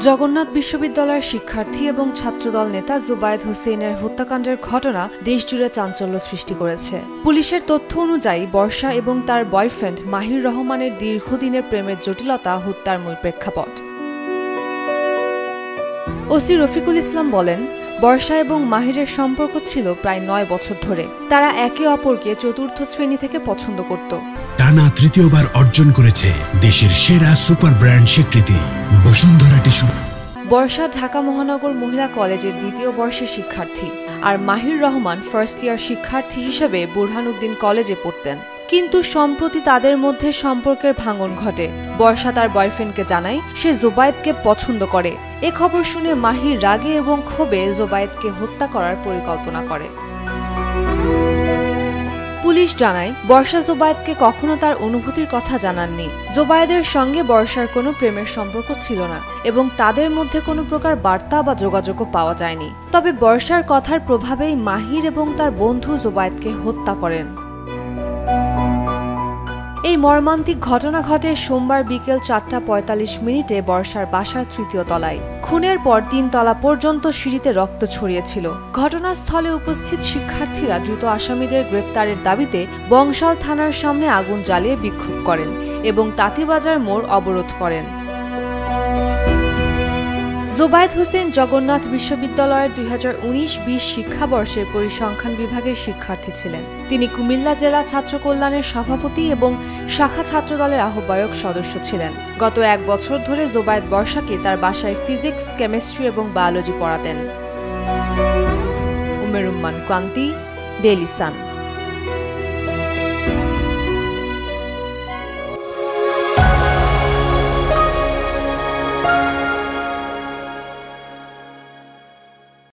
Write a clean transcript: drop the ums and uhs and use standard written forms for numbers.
জগন্নাথ বিশ্ববিদ্যালয়ের শিক্ষার্থী এবং ছাত্রদল নেতা জুবায়েদ হোসেনের হত্যাকাণ্ডের ঘটনা দেশজুড়ে চাঞ্চল্য সৃষ্টি করেছে। পুলিশের তথ্য অনুযায়ী বর্ষা এবং তার বয়ফ্রেন্ড মাহির রহমানের দীর্ঘদিনের প্রেমের জটিলতা হত্যার মূল প্রেক্ষাপট। ওসি রফিকুল ইসলাম বলেন, বর্ষা এবং মাহিরের সম্পর্ক ছিল প্রায় 9 বছর ধরে। তারা একে অপরকে চতুর্থ শ্রেণী থেকে পছন্দ করত। টানা তৃতীয়বার অর্জন করেছে দেশের সেরা সুপার ব্র্যান্ড স্বীকৃতি বসুন্ধরা টিস্যু। বর্ষা ঢাকা মহানগর মহিলা কলেজের 2য় বর্ষের শিক্ষার্থী, আর মাহির রহমান ফার্স্ট ইয়ার শিক্ষার্থী হিসেবে বুরহানুদ্দিন কলেজে পড়তেন। কিন্তু সম্প্রতি তাদের মধ্যে সম্পর্কের ভাঙন ঘটে। বর্ষা তার বয়ফ্রেন্ডকে জানায় সে জুবায়েদকে পছন্দ করে। এ খবর শুনে মাহির রাগে এবং ক্ষোভে জুবায়েদকে হত্যা করার পরিকল্পনা করে। পুলিশ জানায়, বর্ষা জুবায়েদকে কখনো তার অনুভূতির কথা জানাননি। জুবায়েদের সঙ্গে বর্ষার কোনো প্রেমের সম্পর্ক ছিল না এবং তাদের মধ্যে কোনো প্রকার বার্তা বা যোগাযোগও পাওয়া যায়নি। তবে বর্ষার কথার প্রভাবেই মাহির এবং তার বন্ধু জুবায়েদকে হত্যা করেন। এই মর্মান্তিক ঘটনা ঘটে সোমবার বিকেল 4:45 বর্ষার বাসার 3য় তলায়। খুনের পর 3 তলা পর্যন্ত সিঁড়িতে রক্ত ছড়িয়েছিল। ঘটনাস্থলে উপস্থিত শিক্ষার্থীরা দ্রুত আসামিদের গ্রেপ্তারের দাবিতে বংশাল থানার সামনে আগুন জ্বালিয়ে বিক্ষোভ করেন এবং তাঁতীবাজার মোড় অবরোধ করেন। জুবায়েদ হোসেন জগন্নাথ বিশ্ববিদ্যালয়ের 2019-20 শিক্ষাবর্ষের পরিসংখ্যান বিভাগের শিক্ষার্থী ছিলেন। তিনি কুমিল্লা জেলা ছাত্র কল্যাণের সভাপতি এবং শাখা ছাত্রদলের আহ্বায়ক সদস্য ছিলেন। গত 1 বছর ধরে জুবায়েদ বর্ষাকে তার বাসায় ফিজিক্স, কেমিস্ট্রি এবং বায়োলজি পড়াতেন। উমের উম্মান ক্রান্তি, ডেইলি সান।